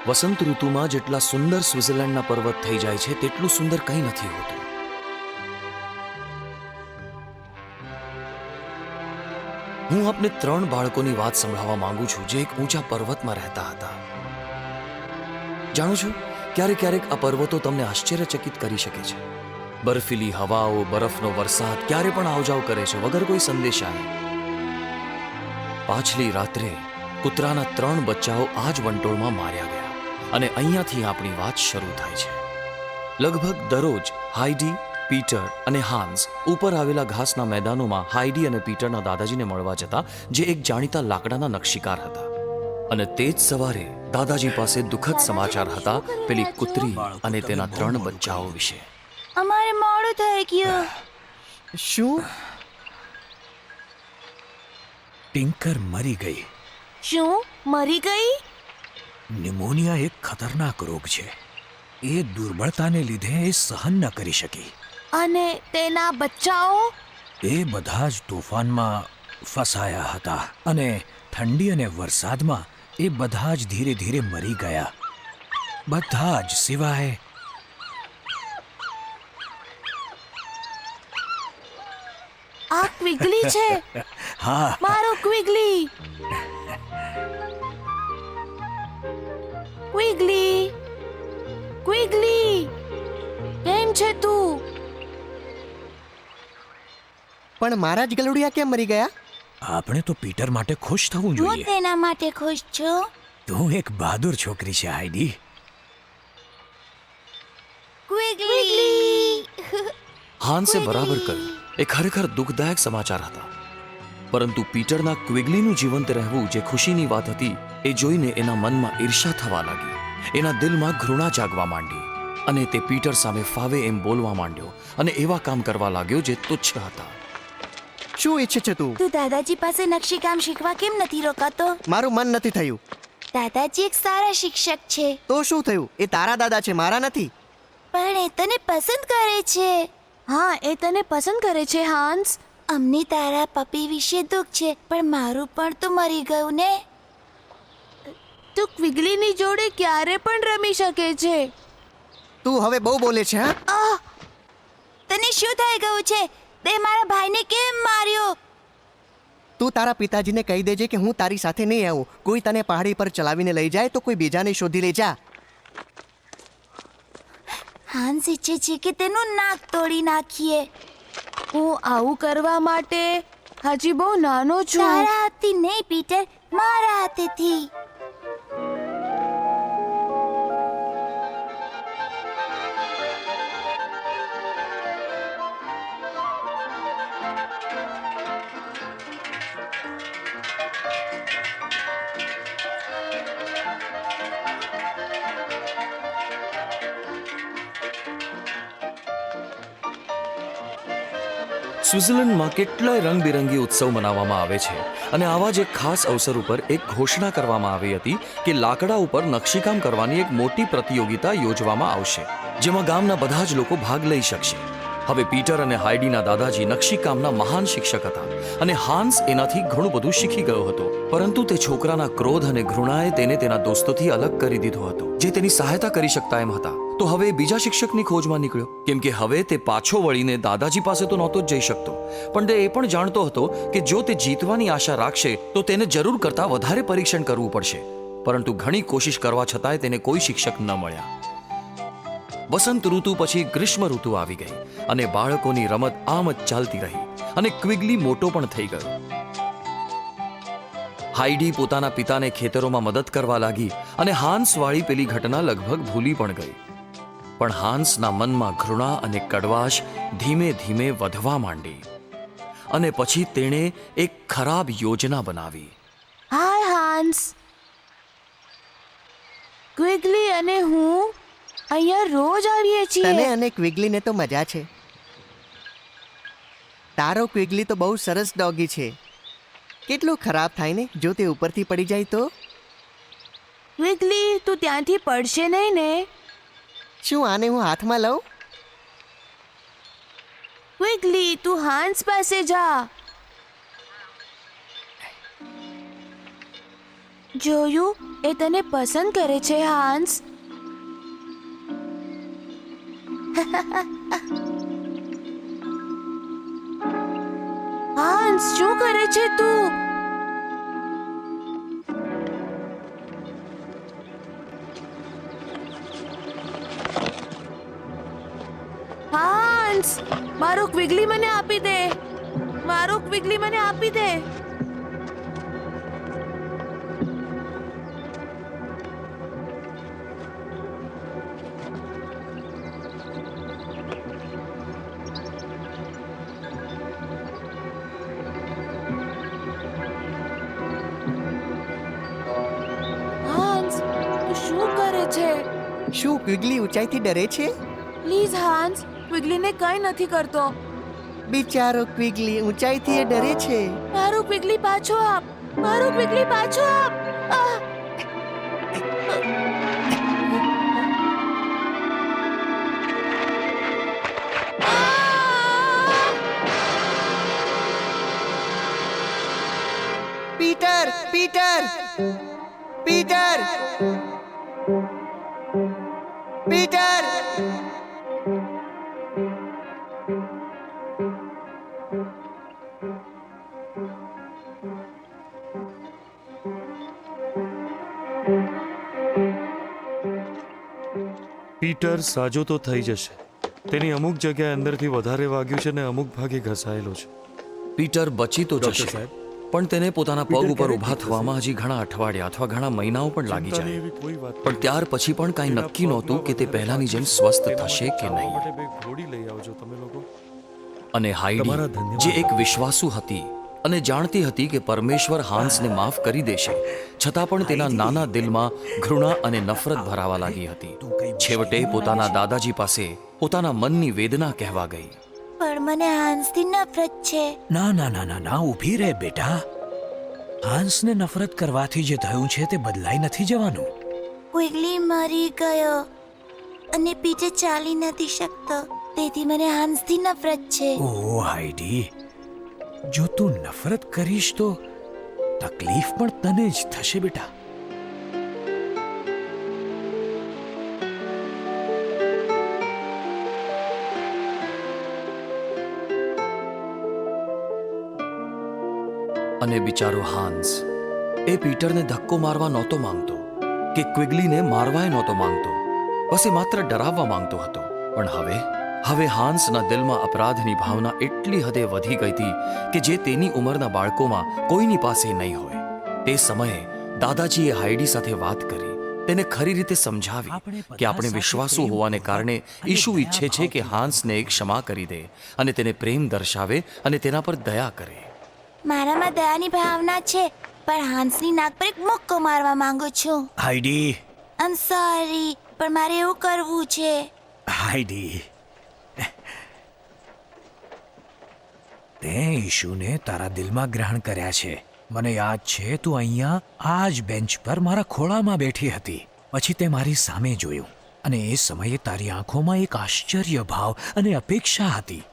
વસંત ઋતુમાં જેટલા સુંદર સ્વિટ્ઝરલેન્ડના પર્વત થઈ જાય છે તેટલું સુંદર કંઈ નથી હોતું. હું આપને 3 બાળકોની વાત સંભળાવવા માંગુ છું જે એક ઊંચા પર્વતમાં રહેતા હતા. જાણો છો, ક્યારેક ક્યારેક આ પર્વતો તમને આશ્ચર્યચકિત કરી શકે છે. બર્ફીલી હવાઓ, બરફનો વરસાદ ક્યારે પણ આવજાવ કરે છે વગર કોઈ સંદેશાએ. પાછલી રાત્રે કૂતરાના 3 બચ્ચાઓ આ જ વંટોળમાં માર્યા ગયા અને અહીંયાથી આપણી વાત શરૂ થાય છે. લગભગ દરરોજ હાઇડી, પીટર અને હાન્સ ઉપર આવેલા ઘાસના મેદાનોમાં હાઇડી અને પીટરના દાદાજીને મળવા જતા, જે એક જાણીતા લાકડાના નકશીકાર હતા. અને તે જ સવારે દાદાજી પાસે દુઃખદ સમાચાર હતા પેલી કૂતરી અને તેના 3 બચ્ચાઓ વિશે. અમારે મોડું થઈ ગયું. શું? ટિંકર મરી ગઈ. શું મરી ગઈ? નિમોનિયા એક ખતરનાક રોગ છે. એ દુર્બળતાને લીધે એ સહન ન કરી શકી. અને તેના બચ્ચાઓ? એ બધા જ તોફાનમાં ફસાયા હતા અને ઠંડી અને વરસાદમાં એ બધા જ ધીરે ધીરે મરી ગયા. બધા જ સિવાય આ ક્વિગલી છે. હા, મારો ક્વિગલી. ક્વિગલી, ક્વિગલી, કેમ છે તું? પણ મારા જ ગલુડિયા કેમ મરી ગયા? આપણે તો પીટર માટે ખુશ થવું હું જોઈએ. તેના માટે ખુશ છું. તું એક બહાદુર છોકરી છે હાઈડી. ક્વિગલી. હાન્સે બરાબર કહ્યું. એ ખરેખર દુઃખદાયક સમાચાર હતા. પરંતુ પીટરના ક્વિગલીનું જીવંત રહેવું જે ખુશીની વાત હતી, એ જોઈને એના મનમાં ઈર્ષા થવા લાગી. એના દિલમાં ઘૃણા જાગવા માંડી અને તે પીટર સામે ફાવે એમ બોલવા માંડ્યો અને એવા કામ કરવા લાગ્યો જે તુચ્છ હતા. શું ઈચ્છે છે તું? તું દાદાજી પાસે નકશીકામ શીખવા કેમ નથી રોકાતો? મારું મન નથી થયું. દાદાજી એક સારા શિક્ષક છે. તો શું થયું? એ તારા દાદા છે, મારા નથી. પણ એ તને પસંદ કરે છે. હા, એ તને પસંદ કરે છે હાન્સ. અમને તારા પપી વિશે દુઃખ છે, પણ મારું પણ તો મરી ગયું ને. તું ક્વિગલીની જોડે ક્યારે પણ રમી શકે છે. તું હવે બહુ બોલે છે. હા, તને શું થઈ ગયું છે? તે મારા ભાઈને કેમ માર્યો? તું તારા પિતાજીને કહી દેજે કે હું તારી સાથે નહીં આવું. કોઈ તને પહાડી પર ચલાવીને લઈ જાય તો કોઈ બીજાને શોધી લઈ જા. હાન્સ ઈચ્છે છે કે તેનું નાક તોડી નાખીએ. હું આવું કરવા માટે હજી બહુ નાનો છું. તારા હાથથી નહીં પીટર, મારા હાથેથી. સ્વિટ્ઝરલેન્ડમાં કેટલાય રંગબેરંગી ઉત્સવ મનાવવામાં આવે છે અને આવા જ એક ખાસ અવસર ઉપર એક ઘોષણા કરવામાં આવી હતી કે લાકડા ઉપર નકશીકામ કરવાની એક મોટી પ્રતિયોગિતા યોજવામાં આવશે, જેમાં ગામના બધા જ લોકો ભાગ લઈ શકશે. હવે પીટર અને હાઇડીના દાદાજી નકશીકામના મહાન શિક્ષક હતા અને હાન્સ એનાથી ઘણું બધું શીખી ગયો હતો. પરંતુ તે છોકરાના ક્રોધ અને ઘૃણાએ તેને તેના દોસ્તોથી અલગ કરી દીધો હતો, જે તેની સહાયતા કરી શકતા એમ હતા. તો હવે બીજા શિક્ષકની ખોજમાં નીકળ્યો, કેમ કે હવે તે પાછો વળીને દાદાજી પાસે તો નહોતો જ જઈ શકતો, પણ તે એ પણ જાણતો હતો કે જો તે જીતવાની આશા રાખશે તો તેને જરૂર કરતાં વધારે પરીક્ષણ કરવું પડશે. પરંતુ ઘણી કોશિશ કરવા છતાંય તેને કોઈ શિક્ષક ન મળ્યા. વસંત ઋતુ પછી ગ્રીષ્મ ઋતુ આવી ગઈ અને બાળકોની રમત આમ જ ચાલતી રહી અને ક્વિગલી મોટો પણ થઈ ગયો. હાઇડી પોતાના પિતાને ખેતરોમાં મદદ કરવા લાગી અને હાન્સ વાળી પેલી ઘટના લગભગ ભૂલી પણ ગઈ. પણ હાન્સના મનમાં ઘૃણા અને કડવાશ ધીમે ધીમે વધવા માંડી અને પછી તેણે એક ખરાબ યોજના બનાવી. હાય હાન્સ. ક્વિગલી અને હું અહીંયા રોજ આવીએ તને છીએ. અને ક્વિગલીને તો મજા છે. તારો ક્વિગલી તો બહુ સરસ ડોગી છે. કેટલું ખરાબ થાય ને જો તે ઉપરથી પડી જાય તો. ક્વિગલી, તું ત્યાંથી પડશે નહીં ને? શું આને હું હાથમાં લઉં? ક્વિગલી, તું હાન્સ પાસે જા. જોયું, એ તને પસંદ કરે છે હાન્સ. હાન્સ, શું કરે છે તું? હાન્સ, મારું ક્વિગલી મને આપી દે. મારું ક્વિગલી મને આપી દે. હાન્સ, તું શું કરે છે? શું ક્વિગલી ઊંચાઈથી ડરે છે? પ્લીઝ હાન્સ, ક્વિગલીને કંઈ નથી કરતો. બિચારો ક્વિગલી ઊંચાઈથી એ ડરે છે. મારું ક્વિગલી પાછો આપ. મારું ક્વિગલી પાછો આપ. આહ! Peter, Peter, Peter, Peter. Peter સાજો તો થઈ જશે. તેની અમુક જગ્યાએ અંદરથી વધારે વાગ્યું છે ને અમુક ભાગે ઘસાયેલો છે. પીટર બચી તો જશે, પણ તેને પોતાના પગ ઉપર ઊભા થવામાં હજી ઘણા અઠવાડિયા અથવા ઘણા મહિનાઓ પણ લાગી જાય. પણ ત્યાર પછી પણ કાંઈ નક્કી નહોતું કે તે પહેલાની જેમ સ્વસ્થ થશે કે નહીં. અને હાઈડી, જે એક વિશ્વાસુ હતી અને જાણતી હતી કે પરમેશ્વર હાન્સને માફ કરી દેશે, છતાં પણ તેના નાના દિલમાં ઘૃણા અને નફરત ભરાવા લાગી હતી. છેવટે પોતાના દાદાજી પાસે પોતાના મનની વેદના કહેવા ગઈ. પણ મને હાન્સથી નફરત છે. ના ના ના ના ના, ઊભી રહે બેટા. હાન્સને નફરત કરવાથી જે થયું છે તે બદલાઈ નથી જવાનું. ક્વિગલી મરી ગયો અને પીટર ચાલી નથી શકતો. તેથી મને હાન્સથી નફરત છે. ઓ હાઈડી, જો તું નફરત કરીશ તો તકલીફ પણ તને જ થશે બેટા. અને બિચારો હાન્સ, એ પીટરને ધક્કો મારવા નહોતો માંગતો કે ક્વિગલીને મારવાય નહોતો માંગતો. બસ એ માત્ર ડરાવવા માંગતો હતો. પણ હવે હાન્સના દિલમાં અપરાધની ભાવના એટલી હદે વધી ગઈ હતી કે જે તેની ઉંમરના બાળકોમાં કોઈની પાસે નહીં હોય. તે સમયે દાદાજીએ હાઈડી સાથે વાત કરી, તેને ખરી રીતે સમજાવી કે આપણે વિશ્વાસુ હોવાને કારણે ઈશુ ઈચ્છે છે કે હાન્સને ક્ષમા કરી દે અને તેને પ્રેમ દર્શાવે અને તેના પર દયા કરે. મારામાં દયાની ભાવના છે, પણ હાન્સની નાક પર એક મુક્કો મારવા માંગુ છું. હાઈડી, આઈ એમ સોરી, પણ મારે એવું કરવું છે. હાઈડી, તે ઈશુને તારા દિલમાં ગ્રહણ કર્યા છે. મને યાદ છે, તું અહીંયા આ જ બેન્ચ પર મારા ખોળામાં બેઠી હતી. પછી તે મારી સામે જોયું અને એ સમયે તારી આંખોમાં એક આશ્ચર્ય ભાવ અને અપેક્ષા હતી.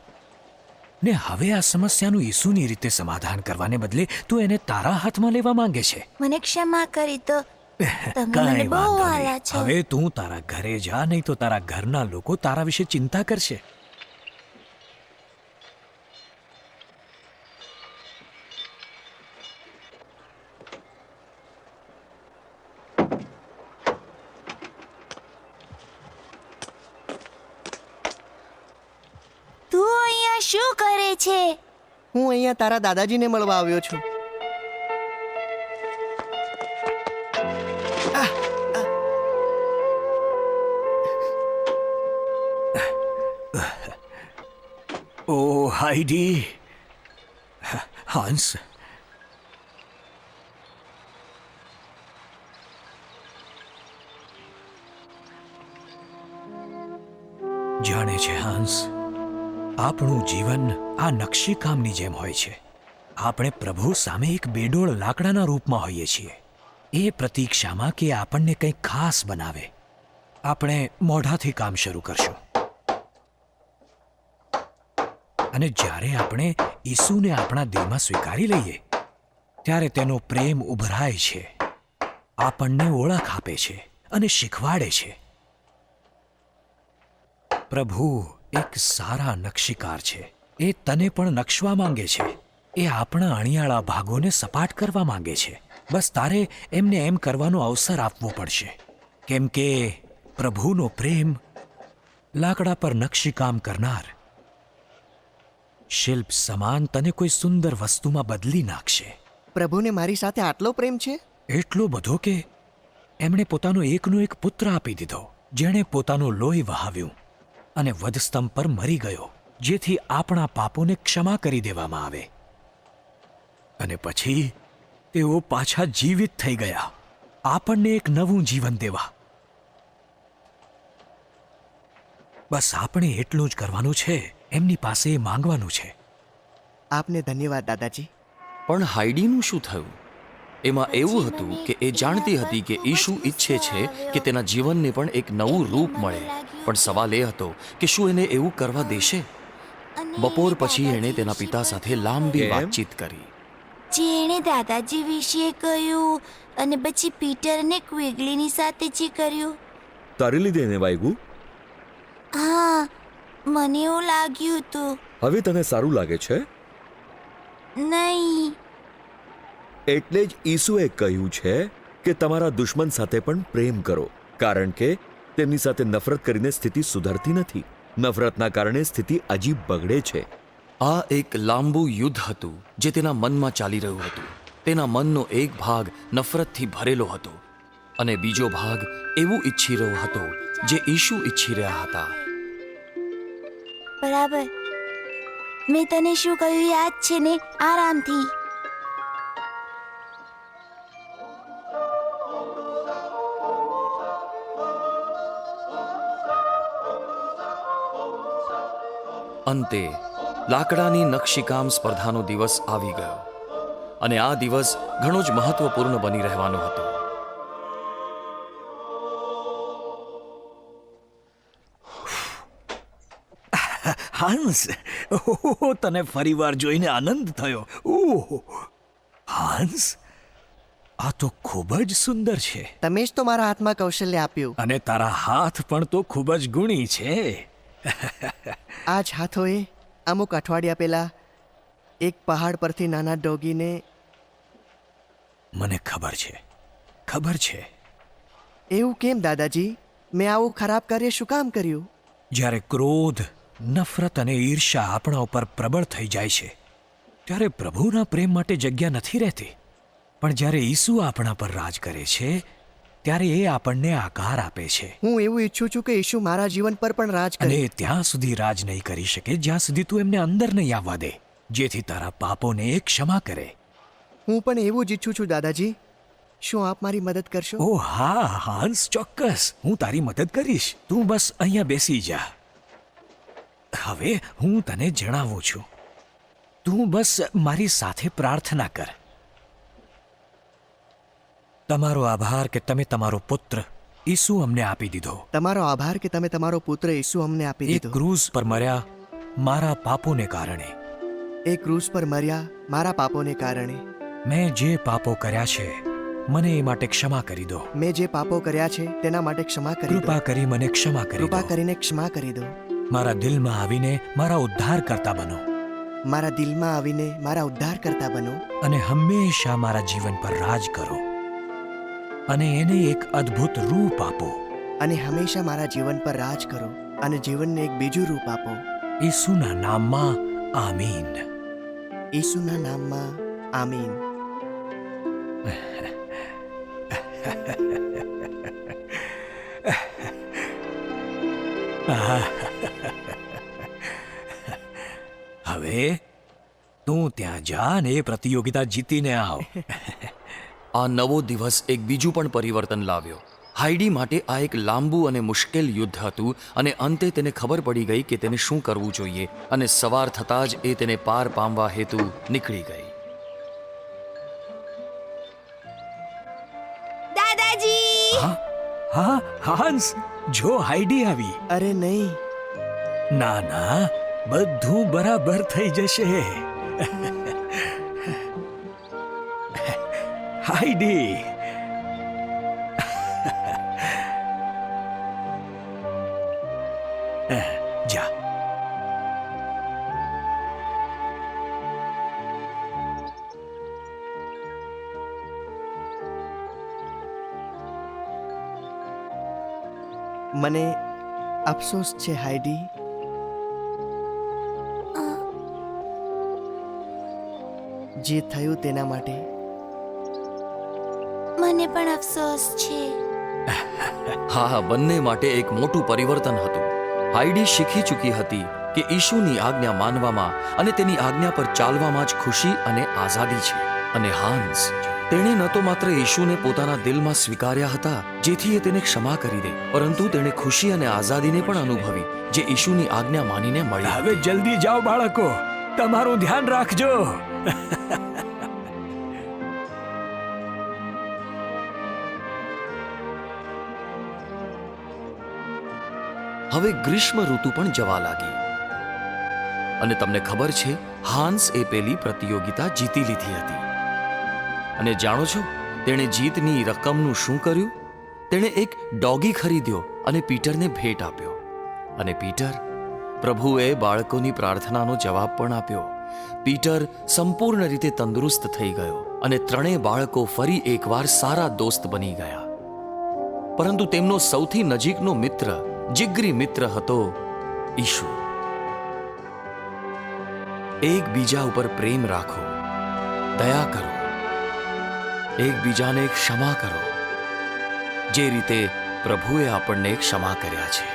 ને હવે આ સમસ્યાનું ઈસુની રીતે સમાધાન કરવાને બદલે તું એને તારા હાથમાં લેવા માંગે છે. મને ક્ષમા કરી તો. તમે મને કાંઈ બહુ વાંધો વાલા નહીં. છો. હવે તું તારા ઘરે જા, નહીં તો તારા ઘરના લોકો તારા વિશે ચિંતા કરશે. તું અહીંયા શું કરે છે? હું અહીંયા તારા દાદાજીને મળવા આવ્યો છું. ઓ હાઈડી, હાન્સ, જાણે છે હાન્સ, આપણું જીવન આ નકશીકામની જેમ હોય છે. આપણે પ્રભુ સામે એક બેડોળ લાકડાના રૂપમાં હોઈએ છીએ, એ પ્રતીક્ષામાં કે આપણને કંઈક ખાસ બનાવે. આપણે મોઢાથી કામ શરૂ કરશું અને જ્યારે આપણે ઈસુને આપણા દિલમાં સ્વીકારી લઈએ ત્યારે તેનો પ્રેમ ઉભરાય છે આપણને ઓળખ આપે છે અને શીખવાડે છે. પ્રભુ એક સારા નકશીકાર છે. એ તને પણ નકશવા માંગે છે. એ આપણા અણિયાળા ભાગોને સપાટ કરવા માંગે છે. બસ તારે એમને એમ કરવાનો અવસર આપવો પડશે, કેમ કે પ્રભુનો પ્રેમ લાકડા પર નકશીકામ કરનાર શિલ્પ સમાન તને કોઈ સુંદર વસ્તુમાં બદલી નાખશે. પ્રભુને મારી સાથે આટલો પ્રેમ છે? એટલો બધો કે એમણે પોતાનો એકનો એક પુત્ર આપી દીધો, જેણે પોતાનું લોહી વહાવ્યું અને વધસ્તંભ પર મરી ગયો, જેથી આપણા પાપોને ક્ષમા કરી દેવામાં આવે. અને પછી તેઓ પાછા જીવિત થઈ ગયા, આપણને એક નવું જીવન દેવા. બસ આપણે એટલું જ કરવાનું છે, એમની પાસે માંગવાનું છે. આપને ધન્યવાદ દાદાજી. પણ હાઈડીનું શું થયું? એમાં એવું હતું કે એ જાણતી હતી કે ઈશુ ઈચ્છે છે કે તેના જીવનને પણ એક નવું રૂપ મળે, પણ સવાલ એ હતો કે શું એને એવું કરવા દેશે? બપોર પછી એણે તેના પિતા સાથે લાંબી વાતચીત કરી. જેણે દાદાજી વિશે કહ્યું અને પછી પીટર અને ક્વિગલીની સાથે જે કર્યું. તારી લીધે એને વાગ્યું? હા, મને એવું લાગ્યું હતું. હવે તને સારું લાગે છે? નહીં. એટલે જ ઈસુએ કહ્યું છે કે તમારા દુશ્મન સાથે પણ પ્રેમ કરો, કારણ કે તેમની સાથે નફરત કરીને સ્થિતિ સુધરતી નથી. નફરતના કારણે સ્થિતિ અજીબ બગડે છે. આ એક લાંબુ યુદ્ધ હતું જે તેના મનમાં ચાલી રહ્યું હતું. તેના મનનો એક ભાગ નફરતથી ભરેલો હતો અને બીજો ભાગ એવું ઈચ્છી રહ્યો હતો જે ઈશુ ઈચ્છી રહ્યા હતા. બરાબર. મેં તને શું કહ્યું યાદ છે ને? આરામથી. અંતે લાકડાની નકશીકામ સ્પર્ધાનો દિવસ આવી ગયો અને આ દિવસ ઘણો જ મહત્વપૂર્ણ બની રહેવાનો હતો. હંસ, ઓહો, તને ફરીવાર જોઈને આનંદ થયો. ઓહ, હંસ, આ તો ખૂબ જ સુંદર છે. તમે જ તો મારા હાથમાં કૌશલ્ય આપ્યું. અને તારા હાથ પણ તો ખૂબ જ ગુણી છે. આ જ હાથોએ અમુક અઠવાડિયા પહેલા એક પહાડ પરથી નાના ડોગીને. મને ખબર છે, ખબર છે. એવું કેમ દાદાજી? મેં આવું ખરાબ કાર્ય શું કામ કર્યું? જ્યારે ક્રોધ, નફરત અને ઈર્ષ્યા આપણા ઉપર પ્રબળ થઈ જાય છે, ત્યારે પ્રભુના પ્રેમ માટે જગ્યા નથી રહેતી. પણ જ્યારે ઈસુ આપણા પર રાજ કરે છે, ત્યારે એ આપણને આકાર આપે છે. હું એવું ઈચ્છું છું કે ઈશુ મારા જીવન પર પણ રાજ અને કરે. એ ત્યાં સુધી રાજ નહીં કરી શકે જ્યાં સુધી તું એમને અંદર નહીં આવવા દે, જેથી તારા પાપોને એ ક્ષમા કરે. હું પણ એવું જ ઈચ્છું છું દાદાજી. શું આપ મારી મદદ કરશો? ઓ હા હાન્સ, ચોક્કસ હું તારી મદદ કરીશ. તું બસ અહીંયા બેસી જા. હવે હું તને જણાવું છું. તું બસ મારી સાથે પ્રાર્થના કર. તમારો આભાર કે તમે તમારો પુત્ર ઈસુ અમને આપી દીધો. તમારો આભાર કે તમે તમારો પુત્ર ઈસુ અમને આપી એ દીધો. ક્રૂઝ પર મર્યા મારા પાપોને કારણે. એ ક્રૂઝ પર મર્યા મારા પાપોને કારણે. મેં જે પાપો કર્યા છે મને એ માટે ક્ષમા કરી દો. મેં જે પાપો કર્યા છે તેના માટે ક્ષમા કરી દો. કૃપા કરી મને ક્ષમા કરી કૃપા દો. કરીને ક્ષમા કરી દો. મારા દિલમાં આવીને મારા ઉદ્ધાર કરતા બનો મારા દિલમાં આવીને મારા ઉદ્ધાર કરતા બનો અને હંમેશા મારા જીવન પર રાજ કરો અને એને એક અદ્ભુત રૂપ આપો. અને હંમેશા મારા જીવન પર રાજ કરો અને જીવનને એક બીજું રૂપ આપો. ઈસુના નામમાં આમીન. ઈસુના નામમાં આમીન. હવે તું ત્યાં જા અને એ પ્રતિયોગિતા જીતીને આવ. આ નવો દિવસ એક બીજું પણ પરિવર્તન લાવ્યો. હાઈડી માટે આ એક લાંબુ અને મુશ્કેલ યુદ્ધ હતું અને અંતે તેને ખબર પડી ગઈ કે તેને શું કરવું જોઈએ અને સવાર થતાં જ એ તેને પાર પામવા હેતુ નીકળી ગઈ. દાદાજી! હા હા હાન્સ, જો હાઈડી આવી. અરે નહીં. ના ના, બધું બરાબર થઈ જશે. હાઈડી, મને અફસોસ છે હાઈડી. જે થયું તેના માટે. મને પણ અફસોસ છે. હા, બંને માટે એક મોટું પરિવર્તન હતું. હાઈડી શીખી ચૂકી હતી કે ઈશુની આજ્ઞા માનવામાં અને તેની આજ્ઞા પર ચાલવામાં જ ખુશી અને આઝાદી છે. અને હાન્સ, તેણે ન તો માત્ર ઈશુને પોતાના દિલમાં સ્વીકાર્યા હતા જેથી એ તેને ક્ષમા કરી દે, પરંતુ તેણે ખુશી અને આઝાદીને પણ અનુભવી જે ઈશુની આજ્ઞા માનીને મળી. હવે જલ્દી જાઓ બાળકો, તમારું ધ્યાન રાખજો. હવે ગ્રીષ્મ ઋતુ પણ જવા લાગી અને તમને ખબર છે, હાન્સ એ પેલી પ્રતિયોગિતા જીતી લીધી હતી. અને જાણો છો તેણે જીતની રકમનું શું કર્યું? તેણે એક ડોગી ખરીદ્યો અને પીટરને ભેટ આપ્યો. અને પીટર, પ્રભુએ બાળકોની પ્રાર્થનાનો જવાબ પણ આપ્યો. પીટર સંપૂર્ણ રીતે તંદુરસ્ત થઈ ગયો અને ત્રણેય બાળકો ફરી એકવાર સારા દોસ્ત બની ગયા. પરંતુ તેમનો સૌથી નજીકનો મિત્ર, જીગરી મિત્ર હતો ઈશુ. એકબીજા ઉપર પ્રેમ રાખો, દયા કરો, એકબીજાને ક્ષમા કરો, જે રીતે પ્રભુએ આપણને ક્ષમા કર્યા છે.